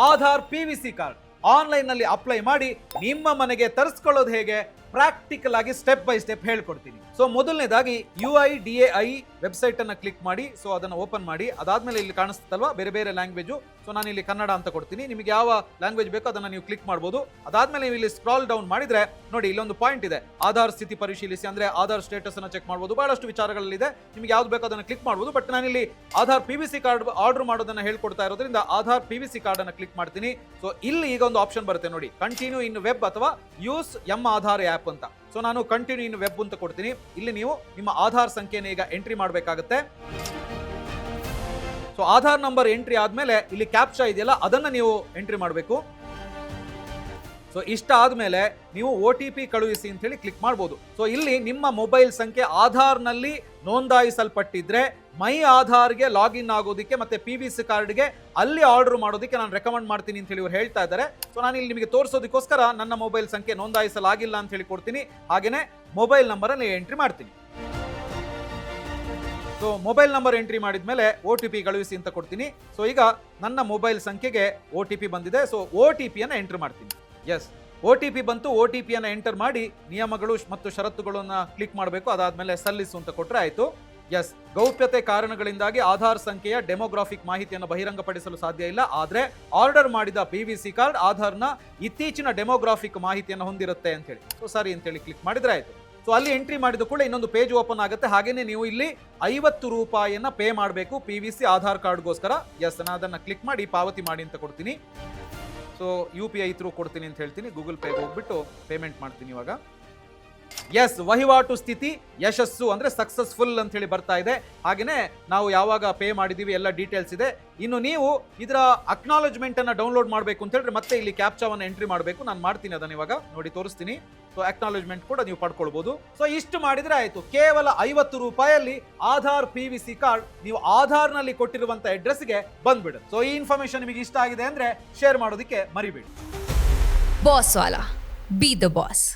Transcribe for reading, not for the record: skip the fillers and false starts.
Aadhaar PVC card online ನಲ್ಲಿ apply ಮಾಡಿ ನಿಮ್ಮ ಮನೆಗೆ ತರಿಸ್ಕೊಳ್ಳೋದು ಹೇಗೆ ಪ್ರಾಕ್ಟಿಕಲ್ ಆಗಿ ಸ್ಟೆಪ್ ಬೈ ಸ್ಟೆಪ್ ಹೇಳ್ಕೊಡ್ತೀನಿ. ಸೊ ಮೊದಲನೇದಾಗಿ UIDAI ವೆಬ್ಸೈಟ್ ಅನ್ನ ಕ್ಲಿಕ್ ಮಾಡಿ. ಸೊ ಅದನ್ನ ಓಪನ್ ಮಾಡಿ. ಅದಾದ್ಮೇಲೆ ಇಲ್ಲಿ ಕಾಣಿಸ್ತಲ್ವಾ ಬೇರೆ ಬೇರೆ ಲ್ಯಾಂಗ್ವೇಜ್. ಸೊ ನಾನು ಇಲ್ಲಿ ಕನ್ನಡ ಅಂತ ಕೊಡ್ತೀನಿ. ನಿಮಗೆ ಯಾವ ಲ್ಯಾಂಗ್ವೇಜ್ ಬೇಕೋ ಅದನ್ನ ನೀವು ಕ್ಲಿಕ್ ಮಾಡಬಹುದು. ಅದಾದ್ಮೇಲೆ ನೀವು ಇಲ್ಲಿ ಸ್ಕ್ರಾಲ್ ಡೌನ್ ಮಾಡಿದ್ರೆ ನೋಡಿ ಇಲ್ಲೊಂದು ಪಾಯಿಂಟ್ ಇದೆ, ಆಧಾರ್ ಸ್ಥಿತಿ ಪರಿಶೀಲಿಸಿ, ಅಂದ್ರೆ ಆಧಾರ್ ಸ್ಟೇಟಸ್ ಅನ್ನ ಚೆಕ್ ಮಾಡಬಹುದು. ಬಹಳಷ್ಟು ವಿಚಾರಗಳಿದೆ, ನಿಮಗೆ ಯಾವ್ದು ಬೇಕೋ ಅದನ್ನ ಕ್ಲಿಕ್ ಮಾಡಬಹುದು. ಬಟ್ ನಾನಿಲ್ಲಿ ಆಧಾರ್ PVC ಕಾರ್ಡ್ ಆರ್ಡರ್ ಮಾಡೋದನ್ನ ಹೇಳ್ಕೊಡ್ತಾ ಇರೋದ್ರಿಂದ ಆಧಾರ್ PVC ಕಾರ್ಡ್ ಅನ್ನ ಕ್ಲಿಕ್ ಮಾಡ್ತೀನಿ. ಸೊ ಇಲ್ಲಿ ಈಗ ಒಂದು ಆಪ್ಷನ್ ಬರುತ್ತೆ ನೋಡಿ, ಕಂಟಿನ್ಯೂ ಇನ್ ವೆಬ್ ಅಥವಾ ಯೂಸ್ ಎಂ ಆಧಾರ್ ಆಪ್ ಅಂತ. ಸೊ ನಾನು ಕಂಟಿನ್ಯೂ ಇನ್ ವೆಬ್ ಅಂತ ಕೊಡ್ತೀನಿ. ಇಲ್ಲಿ ನೀವು ನಿಮ್ಮ ಆಧಾರ್ ಸಂಖ್ಯೆನ ಈಗ ಎಂಟ್ರಿ ಮಾಡಬೇಕಾಗುತ್ತೆ. ಸೊ ಆಧಾರ್ ನಂಬರ್ ಎಂಟ್ರಿ ಆದ್ಮೇಲೆ ಇಲ್ಲಿ ಕ್ಯಾಪ್ಚಾ ಇದೆಯಲ್ಲ ಅದನ್ನ ನೀವು ಎಂಟ್ರಿ ಮಾಡಬೇಕು. ಸೊ ಇಷ್ಟ ಆದ್ಮೇಲೆ ನೀವು OTP ಕಳುಹಿಸಿ ಅಂತ ಹೇಳಿ ಕ್ಲಿಕ್ ಮಾಡಬಹುದು. ಸೊ ಇಲ್ಲಿ ನಿಮ್ಮ ಮೊಬೈಲ್ ಸಂಖ್ಯೆ ಆಧಾರ್ ನಲ್ಲಿ ನೋಂದಾಯಿಸಲ್ಪಟ್ಟಿದ್ರೆ ಮೈ ಆಧಾರ್ಗೆ ಲಾಗಿನ್ ಆಗೋದಕ್ಕೆ ಮತ್ತೆ PVC ಕಾರ್ಡ್ಗೆ ಅಲ್ಲಿ ಆರ್ಡರ್ ಮಾಡೋದಕ್ಕೆ ನಾನು ರೆಕಮೆಂಡ್ ಮಾಡ್ತೀನಿ ಅಂತ ಹೇಳಿ ಇವ್ರು ಹೇಳ್ತಾ ಇದ್ದಾರೆ. ಸೊ ನಾನು ಇಲ್ಲಿ ನಿಮಗೆ ತೋರಿಸೋದಕ್ಕೋಸ್ಕರ ನನ್ನ ಮೊಬೈಲ್ ಸಂಖ್ಯೆ ನೋಂದಾಯಿಸಲಾಗಿಲ್ಲ ಅಂತ ಹೇಳಿ ಕೊಡ್ತೀನಿ. ಹಾಗೇನೆ ಮೊಬೈಲ್ ನಂಬರ್ ಅಲ್ಲಿ ಎಂಟ್ರಿ ಮಾಡ್ತೀನಿ. ಸೊ ಮೊಬೈಲ್ ನಂಬರ್ ಎಂಟ್ರಿ ಮಾಡಿದ್ಮೇಲೆ OTP ಕಳುಹಿಸಿ ಅಂತ ಕೊಡ್ತೀನಿ. ಸೊ ಈಗ ನನ್ನ ಮೊಬೈಲ್ ಸಂಖ್ಯೆಗೆ OTP ಬಂದಿದೆ. ಸೊ OTP ಅನ್ನ ಎಂಟರ್ ಮಾಡ್ತೀನಿ. ಎಸ್, OTP ಬಂತು. OTP ಅನ್ನ ಎಂಟರ್ ಮಾಡಿ ನಿಯಮಗಳು ಮತ್ತು ಷರತ್ತುಗಳನ್ನ ಕ್ಲಿಕ್ ಮಾಡಬೇಕು. ಅದಾದ್ಮೇಲೆ ಸಲ್ಲಿಸು ಅಂತ ಕೊಟ್ರೆ ಆಯ್ತು. ಎಸ್, ಗೌಪ್ಯತೆ ಕಾರಣಗಳಿಂದಾಗಿ ಆಧಾರ್ ಸಂಖ್ಯೆಯ ಡೆಮೋಗ್ರಾಫಿಕ್ ಮಾಹಿತಿಯನ್ನು ಬಹಿರಂಗಪಡಿಸಲು ಸಾಧ್ಯ ಇಲ್ಲ. ಆದ್ರೆ ಆರ್ಡರ್ ಮಾಡಿದ PVC ಕಾರ್ಡ್ ಆಧಾರ್ನ ಇತ್ತೀಚಿನ ಡೆಮೋಗ್ರಾಫಿಕ್ ಮಾಹಿತಿಯನ್ನು ಹೊಂದಿರುತ್ತೆ ಅಂತ ಹೇಳಿ. ಸೊ ಸರಿ ಅಂತೇಳಿ ಕ್ಲಿಕ್ ಮಾಡಿದ್ರೆ ಆಯ್ತು. ಸೊ ಅಲ್ಲಿ ಎಂಟ್ರಿ ಮಾಡಿದ ಕೂಡ ಇನ್ನೊಂದು ಪೇಜ್ ಓಪನ್ ಆಗುತ್ತೆ. ಹಾಗೇನೆ ನೀವು ಇಲ್ಲಿ 50 ರೂಪಾಯಿಯನ್ನ ಪೇ ಮಾಡಬೇಕು PVC ಆಧಾರ್ ಕಾರ್ಡ್ಗೋಸ್ಕರ. ಎಸ್, ನಾನು ಅದನ್ನ ಕ್ಲಿಕ್ ಮಾಡಿ ಪಾವತಿ ಮಾಡಿ ಅಂತ ಕೊಡ್ತೀನಿ. ಸೊ UPI ಥ್ರೂ ಕೊಡ್ತೀನಿ ಅಂತ ಹೇಳ್ತೀನಿ. ಗೂಗಲ್ ಪೇಗೆ ಹೋಗ್ಬಿಟ್ಟು ಪೇಮೆಂಟ್ ಮಾಡ್ತೀನಿ ಇವಾಗ. ಎಸ್, ವಹಿವಾಟು ಸ್ಥಿತಿ ಯಶಸ್ಸು ಅಂದ್ರೆ ಸಕ್ಸಸ್ಫುಲ್ ಅಂತ ಹೇಳಿ ಬರ್ತಾ ಇದೆ. ಹಾಗೇನೆ ನಾವು ಯಾವಾಗ ಪೇ ಮಾಡಿದೀವಿ ಎಲ್ಲ ಡೀಟೇಲ್ಸ್ ಇದೆ. ಇನ್ನು ನೀವು ಇದರ ಅಕ್ನಾಲಜ್ಮೆಂಟ್ ಅನ್ನ ಡೌನ್ಲೋಡ್ ಮಾಡಬೇಕು ಅಂತ ಹೇಳಿದ್ರೆ ಮತ್ತೆ ಇಲ್ಲಿ ಕ್ಯಾಪ್ಚಾವನ್ನು ಎಂಟ್ರಿ ಮಾಡಬೇಕು. ನಾನು ಮಾಡ್ತೀನಿ ಅದನ್ನ ಇವಾಗ ನೋಡಿ ತೋರಿಸ್ತೀನಿ. ಸೊ ಅಕ್ನಾಲಜ್ಮೆಂಟ್ ಕೂಡ ನೀವು ಪಡ್ಕೊಳ್ಬಹುದು. ಸೊ ಇಷ್ಟು ಮಾಡಿದ್ರೆ ಆಯ್ತು. ಕೇವಲ 50 ರೂಪಾಯಲ್ಲಿ ಆಧಾರ್ PVC ಕಾರ್ಡ್ ನೀವು ಆಧಾರ್ ನಲ್ಲಿ ಕೊಟ್ಟಿರುವಂತ ಅಡ್ರೆಸ್ಗೆ ಬಂದ್ಬಿಡುತ್ತೆ. ಸೊ ಈ ಇನ್ಫಾರ್ಮೇಶನ್ ನಿಮಗೆ ಇಷ್ಟ ಆಗಿದೆ ಅಂದ್ರೆ ಶೇರ್ ಮಾಡೋದಕ್ಕೆ ಮರಿಬೇಡಿ. Boss Vala, B the boss.